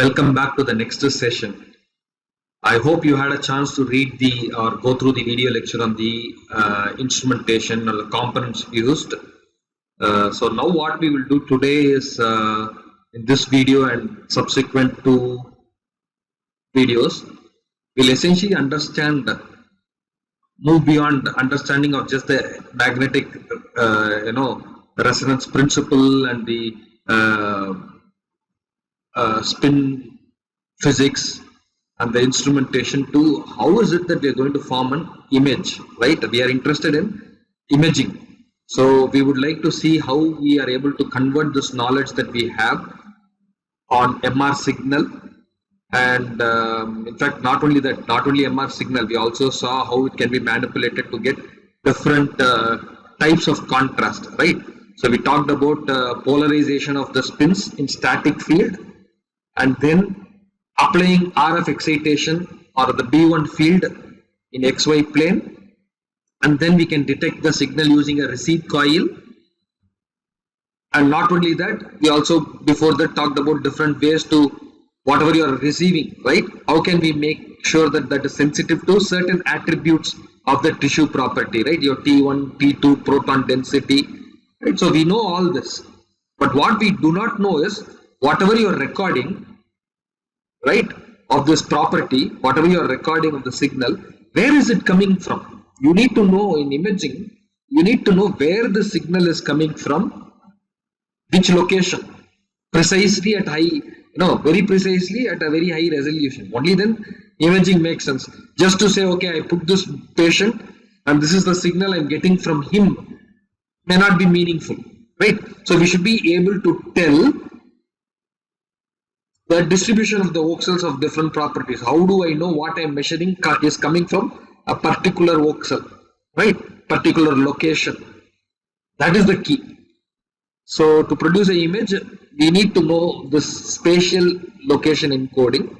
Welcome back to the next session. I hope you had a chance to read or go through the video lecture on the instrumentation or the components used. So now what we will do today is in this video and subsequent two videos, we'll essentially move beyond understanding of just the magnetic, resonance principle and the spin physics and the instrumentation to how is it that we are going to form an image, right? We are interested in imaging. So we would like to see how we are able to convert this knowledge that we have on MR signal. And in fact, not only MR signal, we also saw how it can be manipulated to get different types of contrast, right? So we talked about polarization of the spins in static field, and then applying RF excitation or the B1 field in XY plane, and then we can detect the signal using a receive coil. And not only that, we also before that talked about different ways to whatever you are receiving, right? How can we make sure that that is sensitive to certain attributes of the tissue property, right? Your T1, T2, proton density, right? So we know all this, but what we do not know is whatever you are recording, right, of this property, whatever you are recording of the signal, where is it coming from? You need to know in imaging, you need to know where the signal is coming from, which location, precisely at high, very precisely at a very high resolution. Only then imaging makes sense. Just to say, okay, I put this patient and this is the signal I'm getting from him may not be meaningful, right? So we should be able to tell the distribution of the voxels of different properties. How do I know what I'm measuring is coming from a particular voxel, right? Particular location. That is the key. So to produce an image, we need to know the spatial location encoding.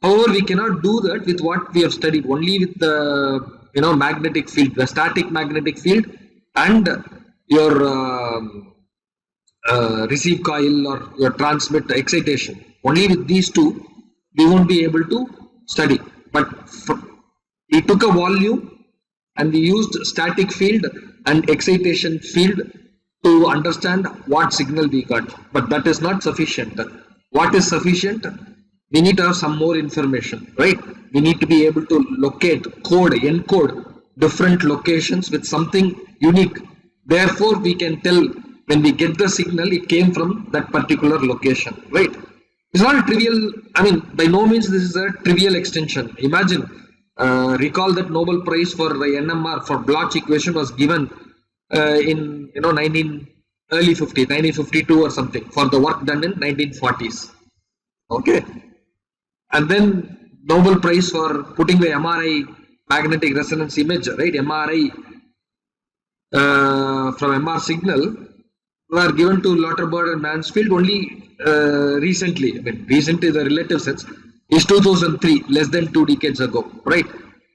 However, we cannot do that with what we have studied, only with the magnetic field, the static magnetic field, and your receive coil or your transmit excitation. Only with these two, we won't be able to study. But we took a volume and we used static field and excitation field to understand what signal we got. But that is not sufficient. What is sufficient? We need to have some more information, right? We need to be able to locate, encode different locations with something unique. Therefore, we can tell when we get the signal, it came from that particular location, right? It's not a trivial, by no means this is a trivial extension. Imagine, recall that Nobel Prize for the NMR for Bloch equation was given in early 50s, 1952 or something, for the work done in 1940s. Okay, and then Nobel Prize for putting the MRI magnetic resonance image, right? MRI from MR signal were given to Lauterbach and Mansfield only recently. Recently, the relative sense is 2003, less than 2 decades ago, right?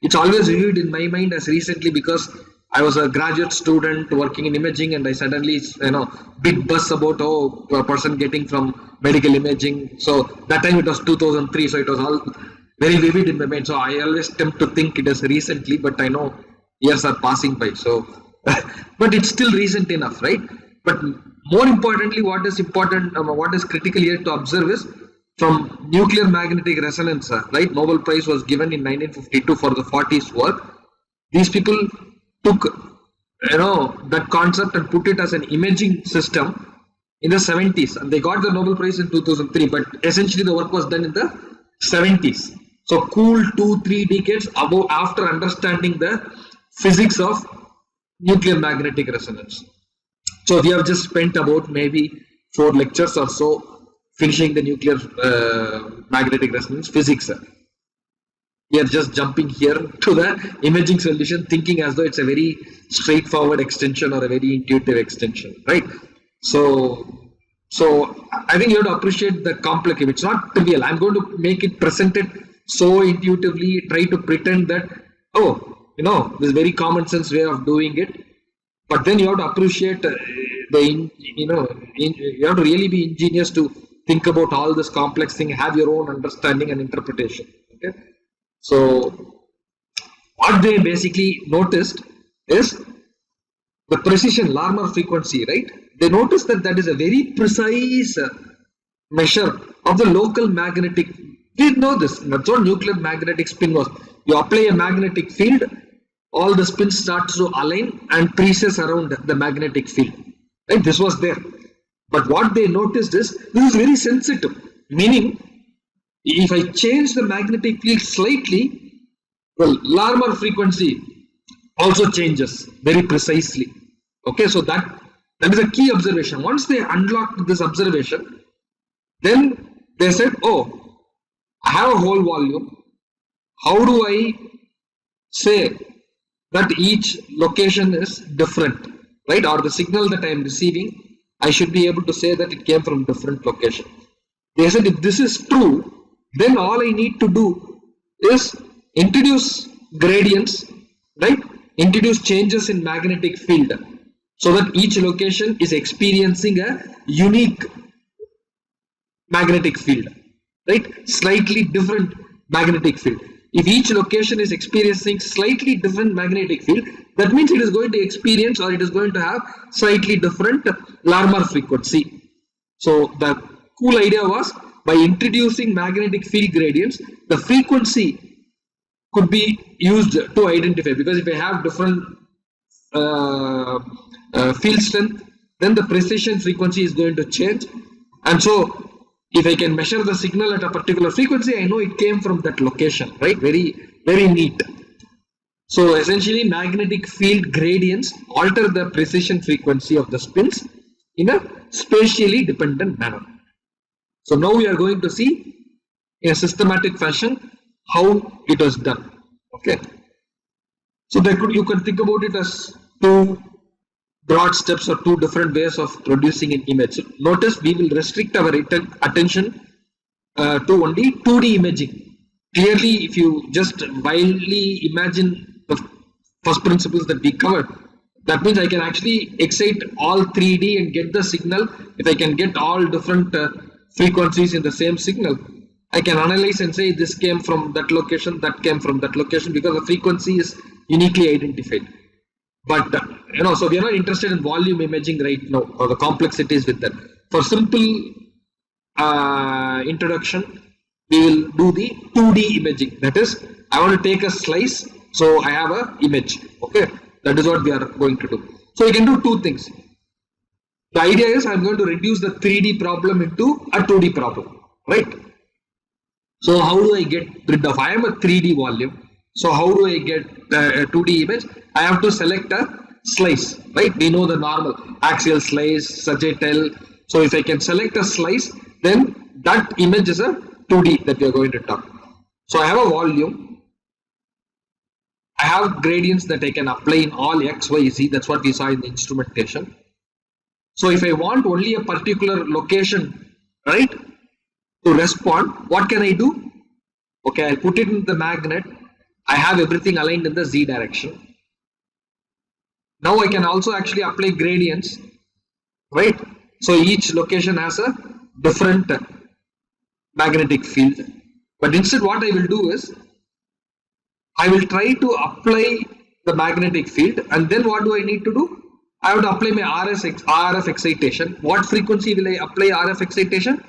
It's always viewed in my mind as recently because I was a graduate student working in imaging, and I suddenly, big buzz about a person getting from medical imaging. So that time it was 2003, so it was all very vivid in my mind. So I always tempt to think it is recently, but I know years are passing by. So, but it's still recent enough, right? But more importantly, what is critical here to observe is from nuclear magnetic resonance, right? Nobel Prize was given in 1952 for the 40s work. These people took that concept and put it as an imaging system in the 70s, and they got the Nobel Prize in 2003, but essentially the work was done in the 70s. So cool 2-3 decades after understanding the physics of nuclear magnetic resonance. So we have just spent about maybe 4 lectures or so finishing the nuclear magnetic resonance physics. We are just jumping here to the imaging solution, thinking as though it's a very straightforward extension or a very intuitive extension, right? So I think you have to appreciate the complex. It's not trivial. I'm going to make it presented so intuitively, try to pretend that, this is very common sense way of doing it. But then you have to appreciate you have to really be ingenious to think about all this complex thing, have your own understanding and interpretation. Okay, so what they basically noticed is the precision, Larmor frequency, right? They noticed that that is a very precise measure of the local magnetic. We know this. That's what nuclear magnetic spin was. You apply a magnetic field, all the spins starts to align and precess around the magnetic field. Right? This was there. But what they noticed is this is very sensitive. Meaning, if I change the magnetic field slightly, well, Larmor frequency also changes very precisely. Okay, so that is a key observation. Once they unlocked this observation, then they said, oh, I have a whole volume. How do I say that each location is different, right? Or the signal that I am receiving, I should be able to say that it came from different location. They said if this is true, then all I need to do is introduce gradients, right? Introduce changes in magnetic field so that each location is experiencing a unique magnetic field, right? Slightly different magnetic field. If each location is experiencing slightly different magnetic field, that means it is going to experience or it is going to have slightly different Larmor frequency. So the cool idea was by introducing magnetic field gradients, the frequency could be used to identify, because if I have different field strength, then the precision frequency is going to change. And so if I can measure the signal at a particular frequency, I know it came from that location, right? Very, very neat. So essentially magnetic field gradients alter the precision frequency of the spins in a spatially dependent manner. So now we are going to see in a systematic fashion how it was done. Okay. So you can think about it as two broad steps or two different ways of producing an image. So notice we will restrict our attention to only 2D imaging. Clearly, if you just wildly imagine the first principles that we covered, that means I can actually excite all 3D and get the signal. If I can get all different frequencies in the same signal, I can analyze and say this came from that location, that came from that location, because the frequency is uniquely identified. But so we are not interested in volume imaging right now, or the complexities with that. For simple introduction, we will do the 2D imaging. That is, I want to take a slice, so I have a image. Okay, that is what we are going to do. So we can do two things. The idea is I'm going to reduce the 3D problem into a 2D problem, right? So how do I get rid of? I am a 3D volume. So how do I get a 2D image? I have to select a slice, right? We know the normal axial slice, sagittal. So if I can select a slice, then that image is a 2D that we are going to talk. So I have a volume. I have gradients that I can apply in all X, Y, Z. That's what we saw in the instrumentation. So if I want only a particular location, right, to respond, what can I do? Okay, I'll put it in the magnet. I have everything aligned in the Z direction. Now I can also actually apply gradients, right? So each location has a different magnetic field. But instead what I will do is, I will try to apply the magnetic field, and then what do I need to do? I have to apply my RF excitation. What frequency will I apply RF excitation?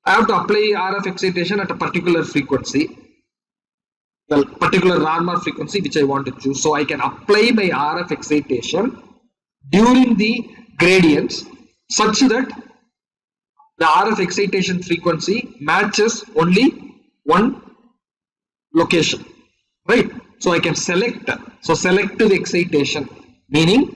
I have to apply RF excitation at a particular frequency. Well, particular Larmor frequency which I want to choose. So I can apply my RF excitation during the gradients such that the RF excitation frequency matches only one location, right? So I can select. So selective excitation, meaning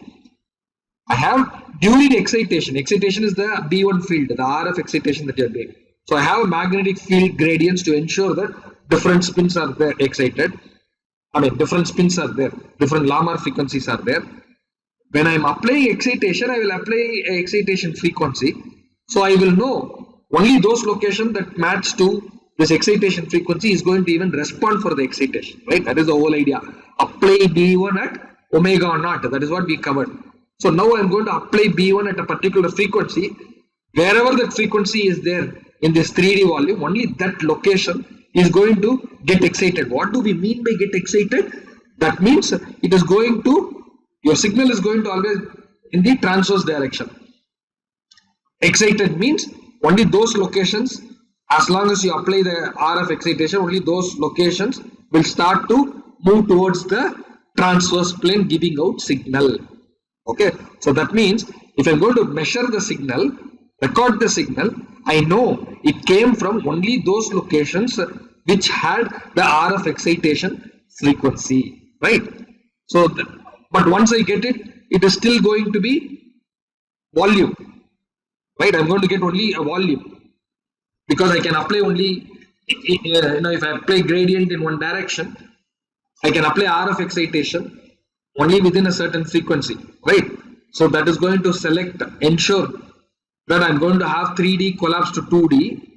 I have during excitation. Excitation is the B1 field, the RF excitation that you are doing. So I have a magnetic field gradients to ensure that different spins are there excited. Different spins are there, different Larmor frequencies are there. When I am applying excitation, I will apply a excitation frequency. So I will know only those locations that match to this excitation frequency is going to even respond for the excitation, right? That is the whole idea. Apply B1 at omega naught. That is what we covered. So now I am going to apply B1 at a particular frequency. Wherever that frequency is there, in this 3D volume, only that location is going to get excited. What do we mean by get excited? That means it is going to, your signal is going to always in the transverse direction. Excited means only those locations, as long as you apply the RF excitation, only those locations will start to move towards the transverse plane, giving out signal. Okay, so that means if I'm going to measure the signal, record the signal, I know it came from only those locations which had the RF excitation frequency, right? So, but once I get it, it is still going to be volume, right? I'm going to get only a volume because I can apply only, if I apply gradient in one direction, I can apply RF excitation only within a certain frequency, right? So that is going to ensure that I'm going to have 3D collapse to 2D.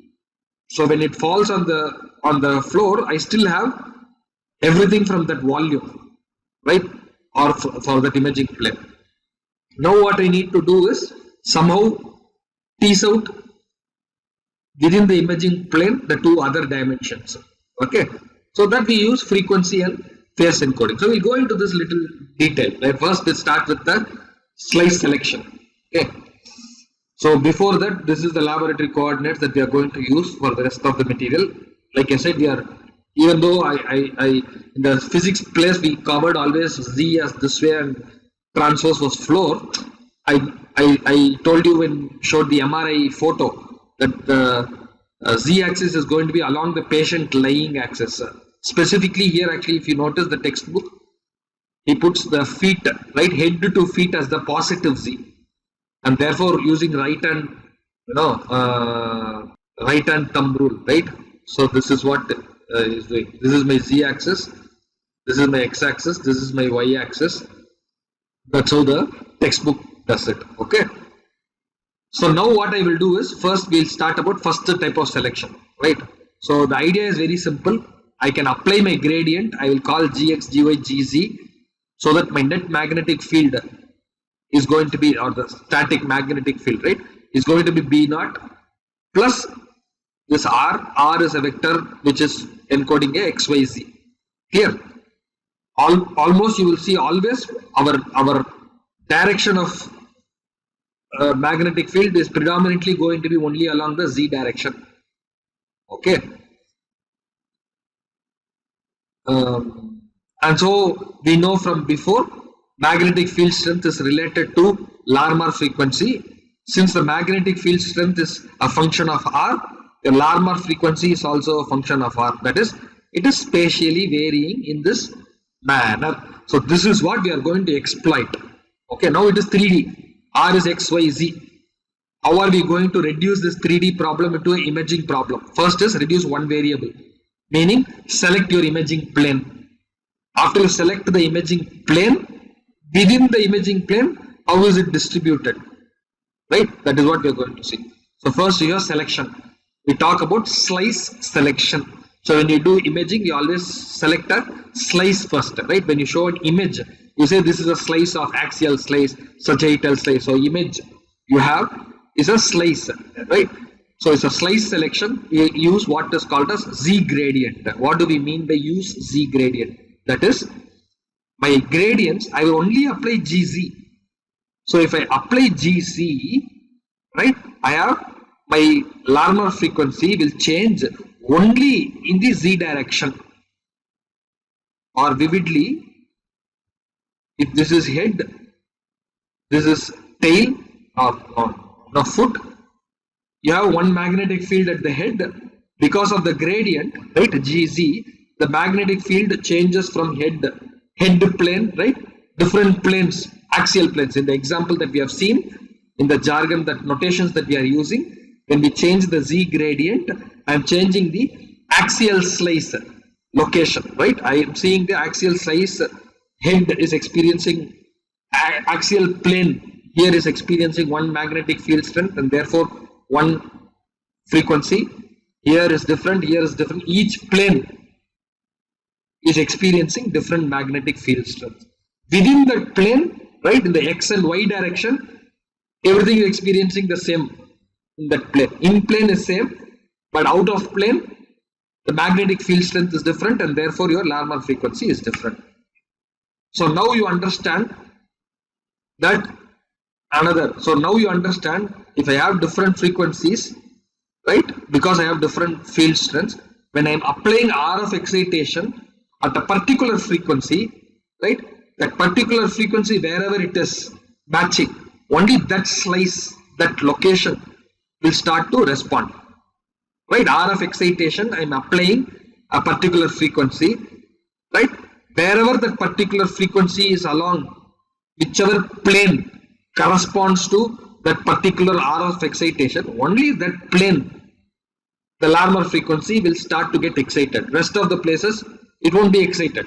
So when it falls on the floor, I still have everything from that volume, right? Or for that imaging plane. Now what I need to do is somehow tease out within the imaging plane the two other dimensions. Okay, so that we use frequency and phase encoding. So we'll go into this little detail. Right? First, let's start with the slice selection. Okay. So before that, this is the laboratory coordinates that we are going to use for the rest of the material. Like I said, we are, even though I in the physics place we covered always Z as this way and transverse was floor. I told you when showed the MRI photo that the Z-axis is going to be along the patient lying axis. Specifically here, actually, if you notice the textbook, he puts the feet, right, head to feet as the positive Z, and therefore using right hand, right hand thumb rule, right? So this is what he's doing. This is my Z-axis, this is my X-axis, this is my Y-axis. That's how the textbook does it. Okay. So now what I will do is first we'll start about first type of selection, right? So the idea is very simple. I can apply my gradient. I will call Gx, Gy, Gz, so that my net magnetic field is going to be, or the static magnetic field, right, is going to be B naught plus this R. R is a vector which is encoding a X, Y, Z. Here, almost you will see always our direction of magnetic field is predominantly going to be only along the Z direction. Okay. And so we know from before magnetic field strength is related to Larmor frequency. Since the magnetic field strength is a function of R, the Larmor frequency is also a function of R. That is, it is spatially varying in this manner. So this is what we are going to exploit. Okay, now it is 3D. R is X, Y, Z. How are we going to reduce this 3D problem into an imaging problem? First is reduce one variable, meaning select your imaging plane. After you select the imaging plane, within the imaging plane, how is it distributed? Right? That is what we are going to see. So first your selection. We talk about slice selection. So when you do imaging, you always select a slice first, right? When you show an image, you say this is a slice of axial slice, sagittal slice. So image you have is a slice, right? So it's a slice selection. We use what is called as Z gradient. What do we mean by use Z gradient? That is, my gradients, I will only apply GZ. So if I apply GC, right, I have my Larmor frequency will change only in the Z direction. Or vividly, if this is head, this is tail or foot, you have one magnetic field at the head. Because of the gradient, right, GZ, the magnetic field changes from head plane, right, different planes, axial planes. In the example that we have seen, in the jargon, that notations that we are using, when we change the Z gradient, I am changing the axial slice location, right? I am seeing the axial slice head is experiencing axial plane here is experiencing one magnetic field strength and therefore one frequency. Here is different, here is different. Each plane is experiencing different magnetic field strength. Within that plane, right, in the X and Y direction, everything is experiencing the same in that plane. In plane is same, But out of plane, the magnetic field strength is different, and therefore your Larmor frequency is different. So now you understand that so now you understand, if I have different frequencies, right, because I have different field strengths, when I am applying RF excitation at a particular frequency, right, that particular frequency, wherever it is matching, only that slice, that location will start to respond, right? RF excitation, I am applying a particular frequency, right, wherever that particular frequency is along whichever plane corresponds to that particular RF excitation, only that plane, the Larmor frequency will start to get excited. Rest of the places, it won't be excited,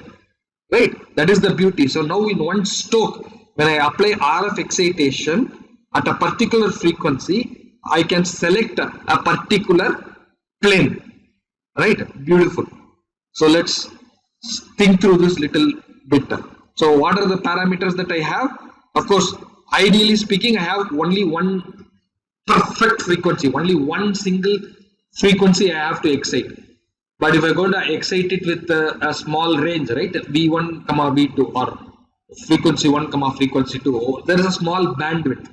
right? That is the beauty. So now in one stroke, when I apply RF excitation at a particular frequency, I can select a particular plane, right? Beautiful. So let's think through this little bit. So what are the parameters that I have? Of course, ideally speaking, I have only one perfect frequency, only one single frequency I have to excite. But if I go to excite it with a small range, right, V1, V2, or frequency 1, frequency 2, there is a small bandwidth.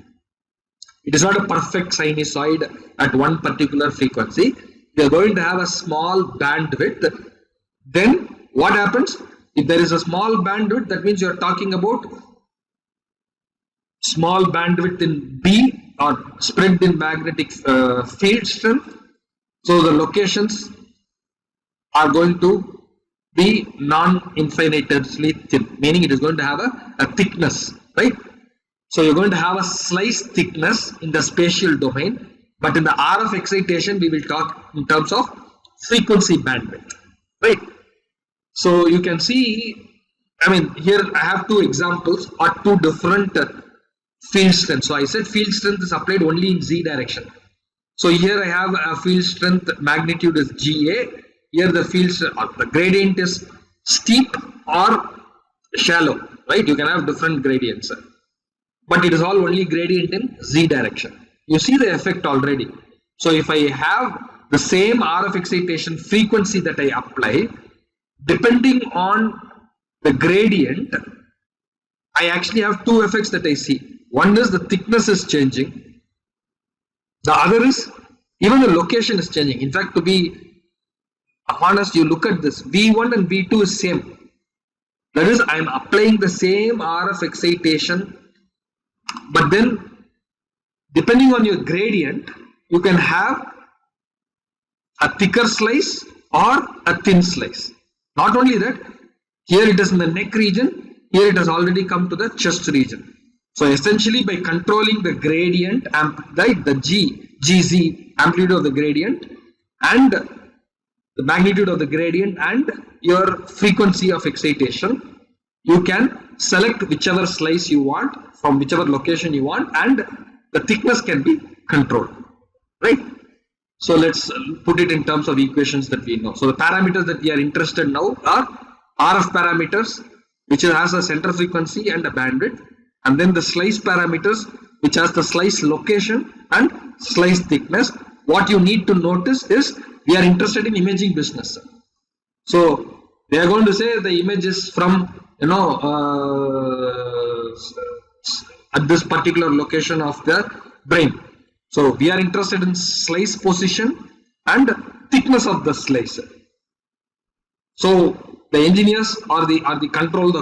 It is not a perfect sinusoid at one particular frequency. We are going to have a small bandwidth. Then what happens? If there is a small bandwidth, that means you are talking about small bandwidth in B, or spread in magnetic field strength. So the locations are going to be non-infinitesimally thin, meaning it is going to have a thickness, right? So you're going to have a slice thickness in the spatial domain, but in the RF excitation, we will talk in terms of frequency bandwidth, right? So you can see, here I have two examples or two different field strength. So I said field strength is applied only in Z direction. So here I have a field strength magnitude is GA. Here the the gradient is steep or shallow, right? You can have different gradients, but it is all only gradient in Z direction. You see the effect already. So if I have the same RF excitation frequency that I apply, depending on the gradient, I actually have two effects that I see. One is the thickness is changing. The other is even the location is changing. In fact, to be honest, you look at this, V1 and V2 is same. That is, I am applying the same RF excitation, but then depending on your gradient, you can have a thicker slice or a thin slice. Not only that, here it is in the neck region, here it has already come to the chest region. So essentially, by controlling the gradient, right, the GZ, amplitude of the gradient, and the magnitude of the gradient, and your frequency of excitation, you can select whichever slice you want from whichever location you want, and the thickness can be controlled, right? So let's put it in terms of equations that we know. So the parameters that we are interested now are RF parameters, which has a center frequency and a bandwidth, and then the slice parameters, which has the slice location and slice thickness. What you need to notice is we are interested in imaging business. So they are going to say the image is from at this particular location of the brain. So we are interested in slice position and thickness of the slice. So the engineers or the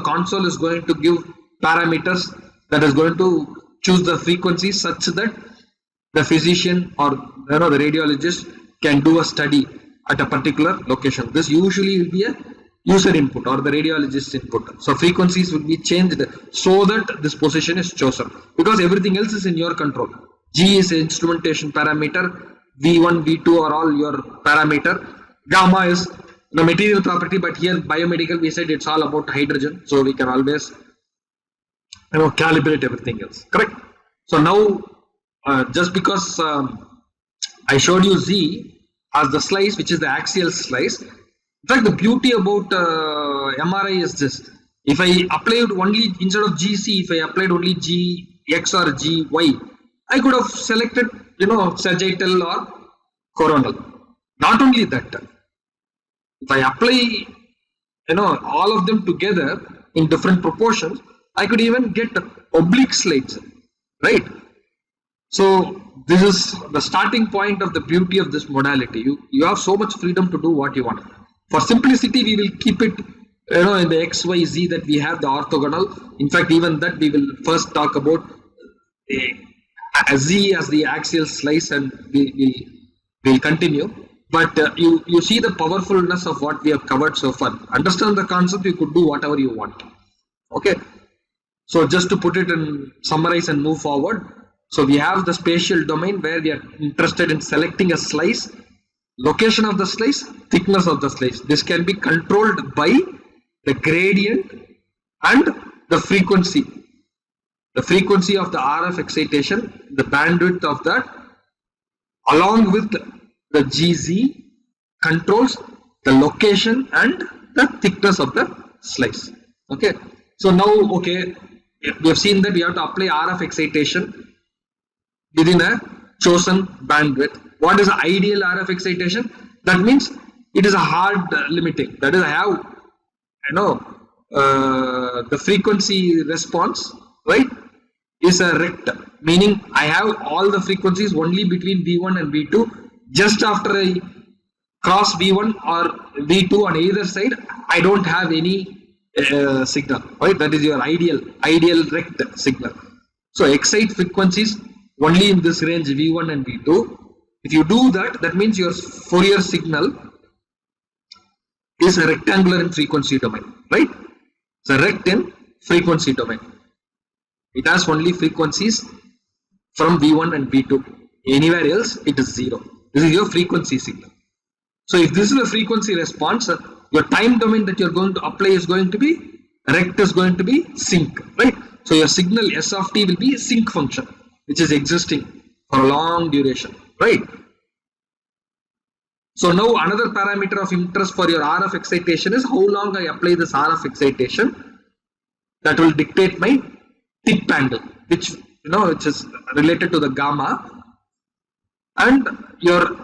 console is going to give parameters that is going to choose the frequency such that the physician or the radiologist can do a study at a particular location. This usually will be a user input or the radiologist input. So frequencies will be changed so that this position is chosen, because everything else is in your control. G is instrumentation parameter, V1, V2 are all your parameter. Gamma is the material property, but here biomedical we said it's all about hydrogen, so we can always calibrate everything else, correct? So now just because I showed you Z as the slice, which is the axial slice. In fact, the beauty about MRI is this: if I applied only, instead of GC, if I applied only GX or GY, I could have selected sagittal or coronal. Not only that, if I apply, all of them together in different proportions, I could even get oblique slides, right? So this is the starting point of the beauty of this modality. You have so much freedom to do what you want. For simplicity, we will keep it, in the X, Y, Z that we have the orthogonal. In fact, even that we will first talk about Z as the axial slice, and we'll continue. But you see the powerfulness of what we have covered so far. Understand the concept, you could do whatever you want. Okay. So just to put it in summarize and move forward. So we have the spatial domain where we are interested in selecting a slice, location of the slice, thickness of the slice. This can be controlled by the gradient and the frequency. The frequency of the RF excitation, the bandwidth of that, along with the GZ controls the location and the thickness of the slice. Okay. So now, okay, we have seen that we have to apply RF excitation within a chosen bandwidth. What is ideal RF excitation? That means it is a hard limiting. That is, I have, the frequency response, right, is a rect, meaning I have all the frequencies only between V1 and V2. Just after I cross V1 or V2 on either side, I don't have any signal, right? That is your ideal rect signal. So excite frequencies only in this range V1 and V2. If you do that, that means your Fourier signal is a rectangular in frequency domain, right? It's a rect in frequency domain. It has only frequencies from V1 and V2. Anywhere else, it is 0. This is your frequency signal. So if this is a frequency response, your time domain that you're going to apply is going to be, rect is going to be sync, right? So your signal S of t will be sync function, which is existing for a long duration, right? So now another parameter of interest for your RF excitation is how long I apply this RF excitation. That will dictate my tip angle, which is related to the gamma, and your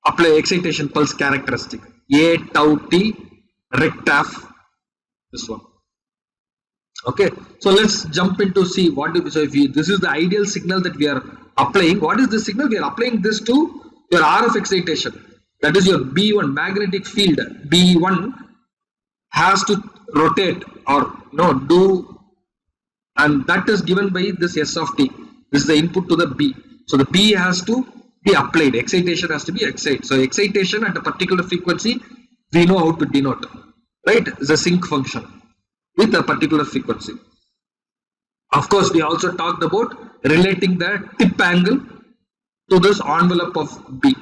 apply excitation pulse characteristic A tau t rectaf, this one. Okay, so let's jump into see what if this is the ideal signal that we are applying. What is the signal? We are applying this to your RF excitation. That is your B1 magnetic field. B1 has to rotate or do, and that is given by this S of t. This is the input to the B. So the B has to be applied. Excitation has to be excited. So excitation at a particular frequency, we know how to denote, right? It's a sync function with a particular frequency. Of course, we also talked about relating the tip angle to this envelope of B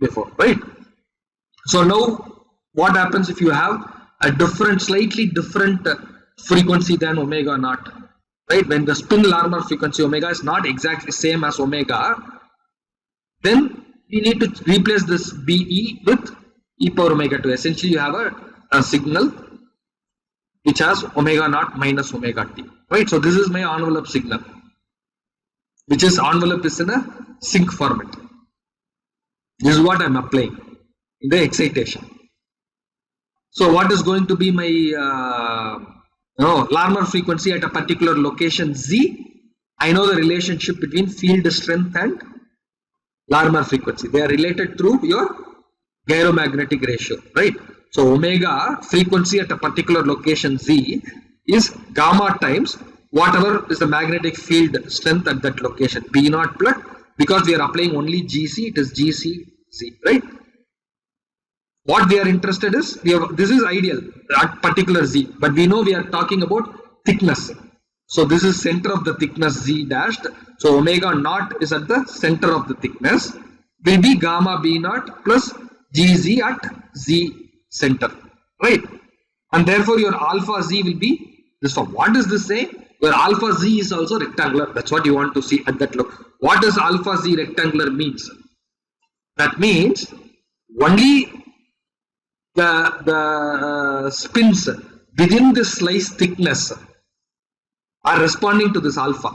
before, right? So now what happens if you have a slightly different frequency than omega naught, right? When the spin Larmor frequency omega is not exactly same as omega, then we need to replace this BE with e power omega 2. Essentially, you have a signal which has omega naught minus omega t, right? So this is my envelope signal, which is envelope is in a sync format. This is what I'm applying in the excitation. So what is going to be my Larmor frequency at a particular location Z? I know the relationship between field strength and Larmor frequency. They are related through your gyromagnetic ratio, right? So omega frequency at a particular location Z is gamma times whatever is the magnetic field strength at that location, B naught plus, because we are applying only GC, it is GCZ, right? What we are interested is, this is ideal at particular Z, but we know we are talking about thickness. So this is center of the thickness Z dashed. So omega naught is at the center of the thickness, will be gamma B naught plus GZ at Z center, right? And therefore your alpha Z will be this form. What does this say? Your alpha Z is also rectangular. That's what you want to see at that look. What does alpha Z rectangular means? That means only the spins within the slice thickness are responding to this alpha,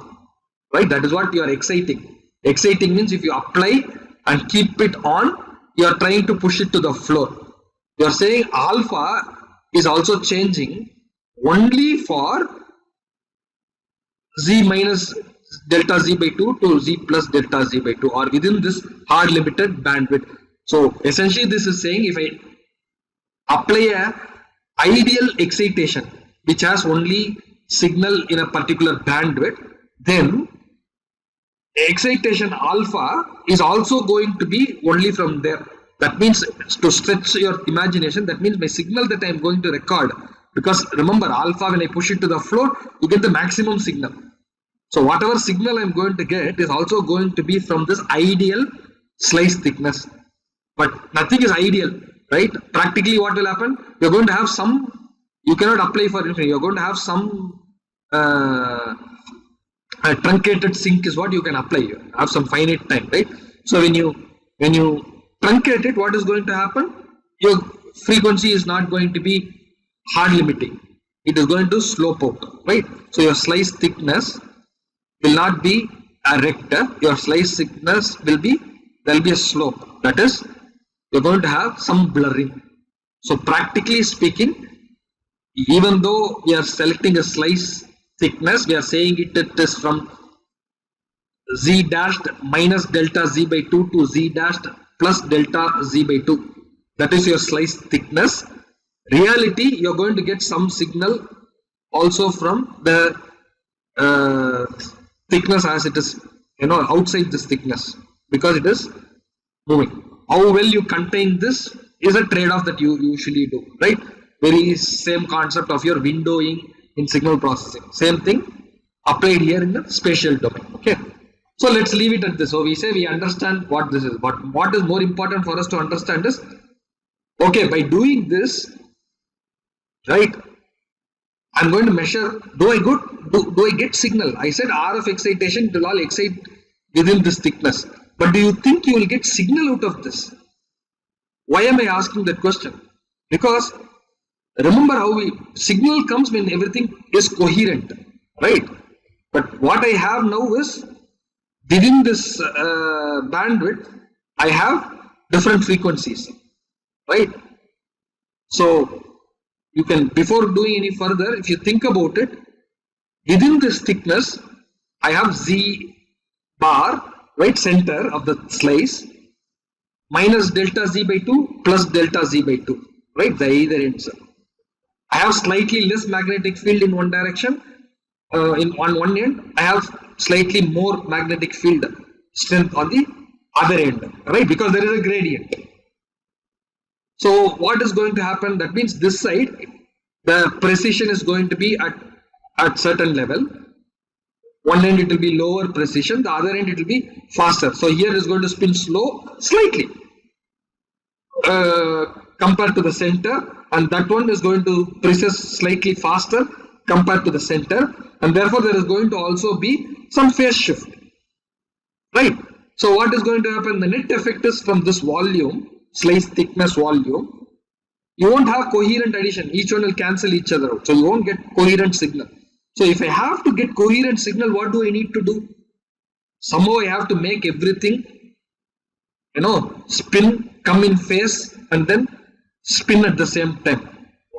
right? That is what you are exciting. Exciting means if you apply and keep it on, you are trying to push it to the floor. You are saying alpha is also changing only for z minus delta z by 2 to z plus delta z by 2, or within this hard limited bandwidth. So essentially this is saying if I apply a ideal excitation which has only signal in a particular bandwidth, then excitation alpha is also going to be only from there. That means, to stretch your imagination, that means my signal that I am going to record, because remember alpha, when I push it to the floor, you get the maximum signal. So whatever signal I am going to get is also going to be from this ideal slice thickness. But nothing is ideal, right? Practically what will happen? You're going to have some, you cannot apply for infinity, you're going to have some a truncated sink is what you can apply. You have some finite time, right? So when you truncate it, what is going to happen? Your frequency is not going to be hard limiting. It is going to slope out, right? So your slice thickness will not be a rector. Your slice thickness will be, there will be a slope. That is, you're going to have some blurring. So practically speaking, even though we are selecting a slice thickness, we are saying it is from z dashed minus delta z by 2 to z dashed plus delta z by 2. That is your slice thickness. Reality, you're going to get some signal also from the thickness as it is, outside this thickness, because it is moving. How well you contain this is a trade-off that you usually do, right? Very same concept of your windowing in signal processing. Same thing applied here in the spatial domain. Okay. So let's leave it at this. So we say we understand what this is. But what is more important for us to understand is, okay, by doing this, right, I'm going to measure, do I get signal? I said RF excitation, it will all excite within this thickness. But do you think you will get signal out of this? Why am I asking that question? Because remember how signal comes when everything is coherent, right? But what I have now is, within this bandwidth, I have different frequencies, right? So you can, before doing any further, if you think about it, within this thickness, I have Z bar, right, center of the slice, minus delta Z by 2 plus delta Z by 2, right, the either ends. I have slightly less magnetic field in one direction, on one end. I have slightly more magnetic field strength on the other end, right, because there is a gradient. So what is going to happen? That means this side, the precision is going to be at certain level. One end it will be lower precision, the other end it will be faster. So here it is going to spin slow, slightly, compared to the center, and that one is going to precess slightly faster compared to the center, and therefore there is going to also be some phase shift, right? So what is going to happen? The net effect is from this volume, slice thickness volume, you won't have coherent addition. Each one will cancel each other out, so you won't get coherent signal. So if I have to get coherent signal, what do I need to do? Somehow I have to make everything, spin, come in phase, and then spin at the same time.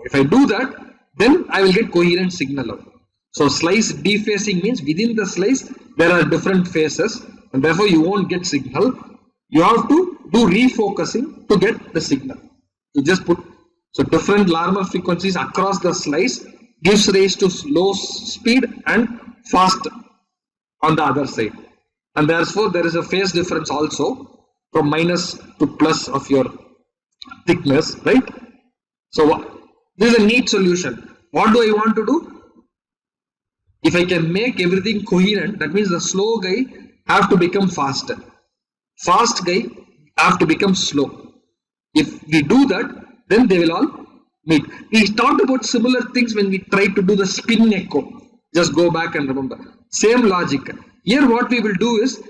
If I do that, then I will get coherent signal out. So slice dephasing means within the slice there are different phases, and therefore you won't get signal. You have to do refocusing to get the signal. You just put, so different Larmor frequencies across the slice gives rise to low speed and fast on the other side, and therefore there is a phase difference also from minus to plus of your thickness, right? So this is a neat solution. What do I want to do? If I can make everything coherent, that means the slow guy have to become faster, fast guy have to become slow. If we do that, then they will all meet. We talked about similar things when we tried to do the spin echo. Just go back and remember. Same logic. Here what we will do is,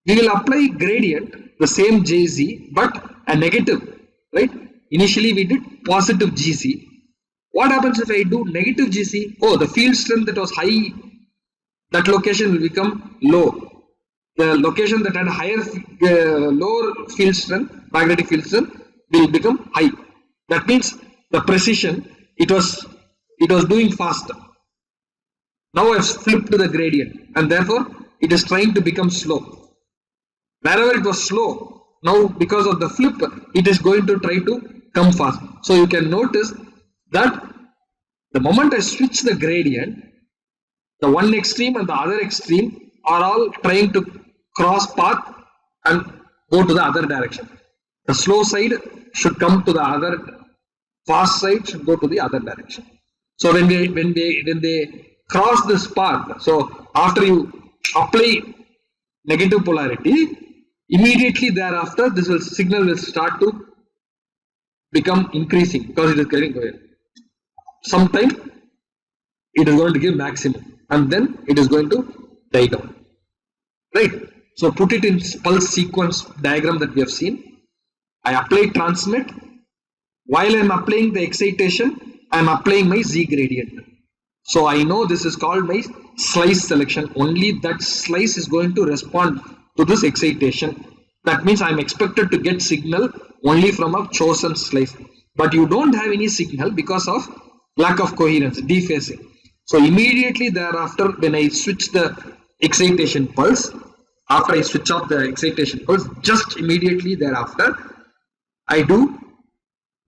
we will apply gradient, the same Jz, but a negative, right? Initially we did positive Gc. What happens if I do negative Gc? Oh, the field strength that was high, that location will become low. the location that had higher, lower field strength, magnetic field strength, will become high. That means the precision, it was doing faster. Now I've flipped to the gradient, and therefore it is trying to become slow. Wherever it was slow, now because of the flip, it is going to try to come fast. So you can notice that the moment I switch the gradient, the one extreme and the other extreme are all trying to cross path and go to the other direction. The slow side should come to the other, fast side should go to the other direction. So when they cross this path, so after you apply negative polarity, immediately thereafter this signal will start to become increasing because it is getting away. Sometime it is going to give maximum and then it is going to die down. Right? So put it in pulse sequence diagram that we have seen. I apply transmit. While I am applying the excitation, I am applying my Z gradient. So I know this is called my slice selection. Only that slice is going to respond to this excitation. That means I am expected to get signal only from a chosen slice. But you don't have any signal because of lack of coherence, dephasing. So immediately thereafter, when I switch the excitation pulse, after I switch off the excitation pulse, just immediately thereafter, I do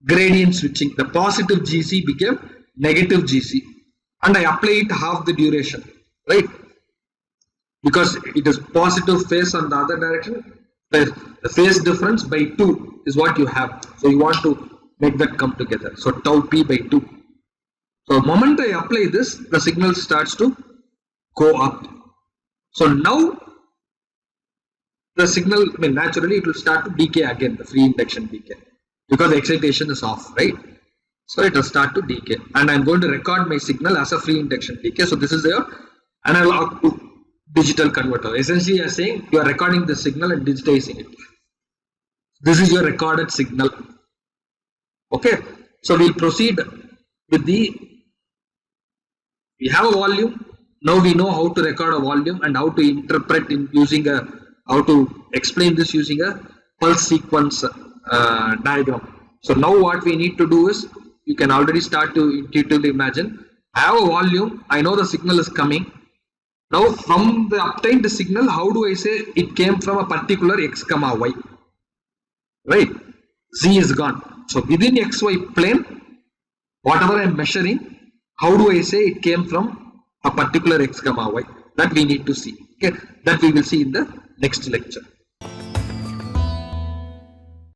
gradient switching. The positive GC became negative GC and I apply it half the duration, right? Because it is positive phase on the other direction, the phase difference by 2 is what you have. So you want to make that come together. So tau p by 2. So the moment I apply this, the signal starts to go up. So now the signal, naturally it will start to decay again, the free induction decay, because the excitation is off, right? So it will start to decay, and I'm going to record my signal as a free induction decay. So this is your analog to digital converter. Essentially, you're saying you are recording the signal and digitizing it. This is your recorded signal. Okay, so we'll proceed with we have a volume. Now we know how to record a volume and how to interpret in using how to explain this using a pulse sequence diagram. So now what we need to do is, you can already start to intuitively imagine, I have a volume, I know the signal is coming. Now from the obtained signal, how do I say it came from a particular x comma y? Right? Z is gone. So within xy plane, whatever I am measuring, how do I say it came from a particular x comma y? That we need to see. Okay, that we will see in the next lecture.